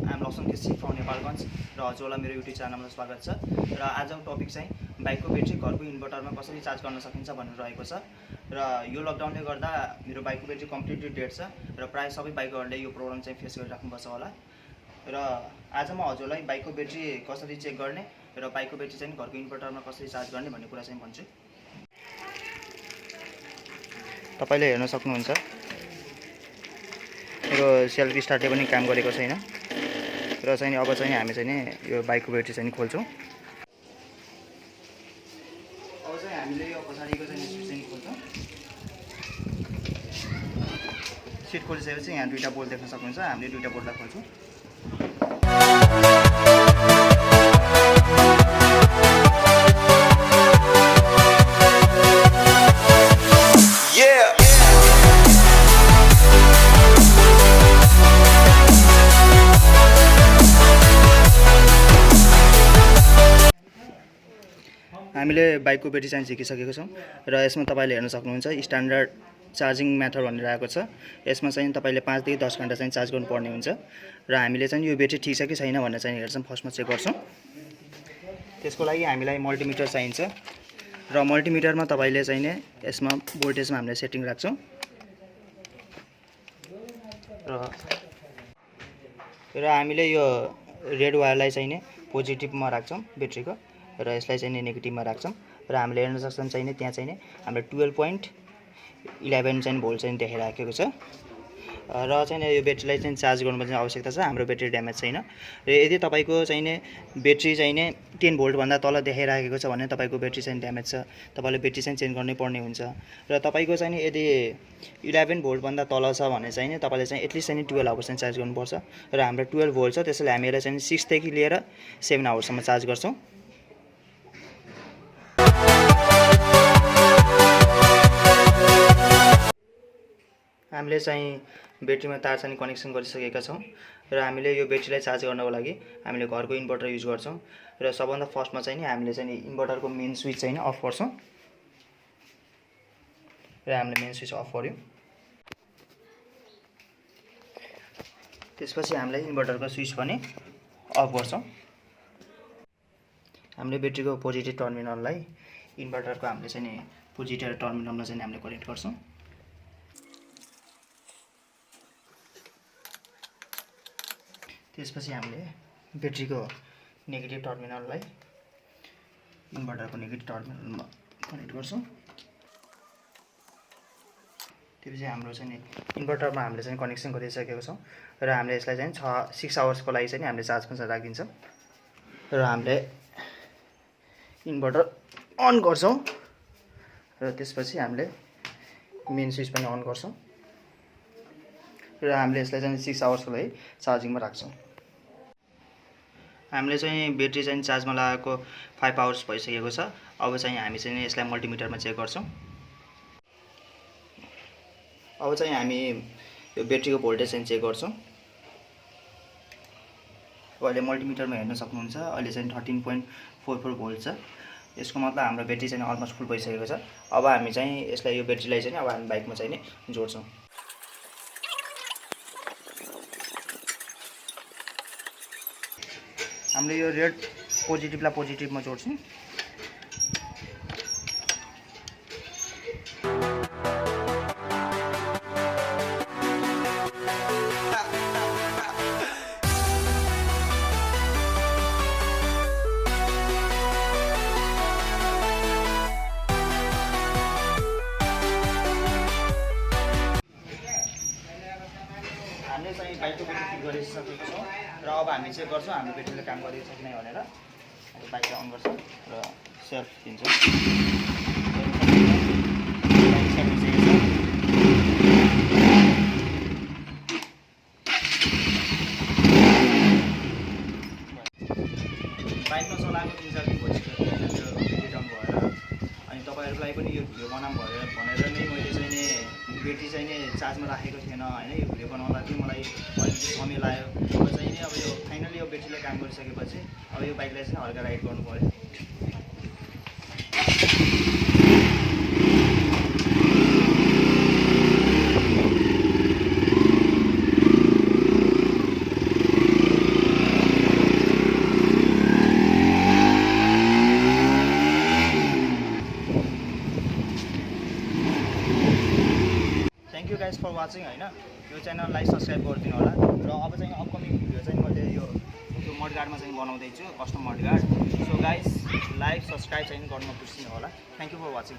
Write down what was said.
आम Laxman KC from Nepalgunj र हजुरलाई मेरो युट्युब च्यानलमा स्वागत छ। र आजको टपिक चाहिँ बाइकको ब्याट्री घरको इन्भर्टरमा कसरी चार्ज गर्न सकिन्छ भनेर रहेको छ। र यो लकडाउनले गर्दा मेरो बाइकको ब्याट्री कम्प्लिटली डेड छ र प्राय सबै बाइकहरूले यो प्रब्लम चाहिँ फेस गरिराख्नुपर्छ होला। र आज म हजुरलाई बाइकको ब्याट्री कसरी चेक गर्ने र बाइकको ब्याट्री चाहिँ घरको इन्भर्टरमा कसरी चार्ज गर्ने भन्ने कुरा चाहिँ भन्छु। तपाईले हेर्न सक्नुहुन्छ यो सेल्फ स्टार्टले पनि काम गरेको छैन र चाहिँ अब चाहिँ हामी चाहिँ यो बाइकको ब्याट्री चाहिँ खोल्छौँ। अब चाहिँ हामीले यो पछाडिको चाहिँ सिट चाहिँ खोल्छौँ। सिट खोलिसकेपछि यहाँ दुईटा बोल्ट देख्न सक्नुहुन्छ। हामीले दुईटा बोल्टलाई खोल्छौँ। हामीले बाइकको ब्याट्री चाहिँ झिकिसकेको छौँ र यसमा तपाईँले हेर्न सक्नुहुन्छ स्ट्यान्डर्ड चार्जिङ मेथड भनेर आएको छ। यसमा चाहिँ तपाईँले 5 देखि 10 घन्टा चाहिँ चार्ज गर्नुपर्ने हुन्छ र हामीले चाहिँ यो ब्याट्री ठिक छ कि छैन भनेर चाहिँ हेर्छौँ। फर्स्टमा चेक गर्छौँ। त्यसको लागि हामीलाई मल्टिमिटर चाहिन्छ र मल्टिमिटरमा तपाईँले चाहिँ यसमा भोल्टेजमा हामीले सेटिङ राख्छौँ र हामीले यो रेड वायरलाई चाहिँ पोजिटिभमा राख्छौँ ब्याट्रीको र यसलाई चाहिँ नेगेटिभमा राख्छौँ र हामीले हेर्न सक्छौँ चाहिँ त्यहाँ चाहिँ हाम्रो 12.11 चाहिँ भोल्ट चाहिँ देखाइराखेको छ र चाहिँ यो ब्याट्रीलाई चाहिँ चार्ज गर्नु चाहिँ आवश्यकता छ। हाम्रो ब्याट्री ड्यामेज छैन र यदि तपाईँको चाहिँ ब्याट्री चाहिँ 10 भोल्टभन्दा तल देखाइराखेको छ भने तपाईँको ब्याट्री चाहिँ ड्यामेज छ, तपाईँले ब्याट्री चाहिँ चेन्ज गर्नै पर्ने हुन्छ। र तपाईँको चाहिँ यदि 11 भोल्टभन्दा तल छ भने चाहिँ तपाईँले चाहिँ एटलिस्ट चाहिँ 12 आवर्स चाहिँ चार्ज गर्नुपर्छ र हाम्रो 12 भोल्ट छ, त्यसैले हामीले चाहिँ 6 देखि लिएर 7 आवर्ससम्म चार्ज गर्छौँ। हामीले चाहिँ ब्याट्रीमा तार चाहिँ कनेक्सन गरिसकेका छौँ र हामीले यो ब्याट्रीलाई चार्ज गर्नको लागि हामीले घरको इन्भर्टर युज गर्छौँ र सबभन्दा फर्स्टमा चाहिँ हामीले चाहिँ इन्भर्टरको मेन स्विच चाहिँ अफ गर्छौँ र हामीले मेन स्विच अफ गर्यौँ। त्यसपछि हामीले इन्भर्टरको स्विच पनि अफ गर्छौँ। हामीले ब्याट्रीको पोजिटिभ टर्मिनललाई इन्भर्टरको हामीले चाहिँ पोजिटिभ टर्मिनलमा चाहिँ हामीले कनेक्ट गर्छौँ। त्यसपछि हामीले ब्याट्रीको नेगेटिभ टर्मिनललाई इन्भर्टरको नेगेटिभ टर्मिनलमा कनेक्ट गर्छौँ। त्यसपछि हाम्रो चाहिँ इन्भर्टरमा हामीले चाहिँ कनेक्सन गरिसकेको छौँ र हामीले यसलाई चाहिँ 6 आवर्सको लागि चाहिँ हामीले चार्जमा चाहिँ राखिदिन्छौँ र हामीले इन्भर्टर अन गर्छौँ र त्यसपछि हामीले मेन स्विच पनि अन गर्छौँ र हामीले यसलाई चाहिँ 6 आवर्सको लागि चार्जिङमा राख्छौँ। हामीले चाहिँ ब्याट्री चाहिँ चार्जमा लगाएको 5 आवर्स भइसकेको छ। अब चाहिँ हामी चाहिँ यसलाई मल्टिमिटरमा चेक गर्छौँ। अब चाहिँ हामी यो ब्याट्रीको भोल्टेज चाहिँ चेक गर्छौँ। अहिले मल्टिमिटरमा हेर्न सक्नुहुन्छ अहिले चाहिँ 13.44 भोल्ट छ। यसको मतलब हाम्रो ब्याट्री चाहिँ अलमोस्ट फुल भइसकेको छ। अब हामी चाहिँ यसलाई यो ब्याट्रीलाई चाहिँ अब हामी बाइकमा चाहिँ जोड्छौँ। हामीले यो रेड पोजिटिभलाई पोजिटिभमा जोड्छौँ। हामीले चाहिँ बाइकको ब्याट्री फिट गरिसकेको छौँ र अब हामी चेक गर्छौँ हाम्रो ब्याट्रीले काम गरेको छ कि नै भनेर। अब बाइकलाई अन गर्छौँ र सेल्फ दिन्छौँ। बाइकमा चलाएको 3-4 दिन भइसक्यो होइन त्यो ब्याट्री डाउन भएर। अनि तपाईँहरूलाई पनि यो भिडियो बनाऊँ भनेर नै मैले चाहिँ ब्याट्री चाहिँ चार्जमा राखेको थिएन होइन। यो भिडियो बनाउँदा चाहिँ मलाई अलिकति समय लाग्यो। अब चाहिँ अब यो फाइनली यो ब्याट्रीले काम गरिसकेपछि अब यो बाइकलाई चाहिँ हल्का राइड गर्नु पर्यो। Thank you guys for watching होइन। यो च्यानललाई सब्सक्राइब गरिदिनु होला र अब चाहिँ अपकमिङ भिडियो चाहिँ मैले यो मडगार्डमा चाहिँ बनाउँदैछु custom mudguard. So guys like subscribe चाहिँ गर्नु बिर्सिनु होला। Thank you for watching.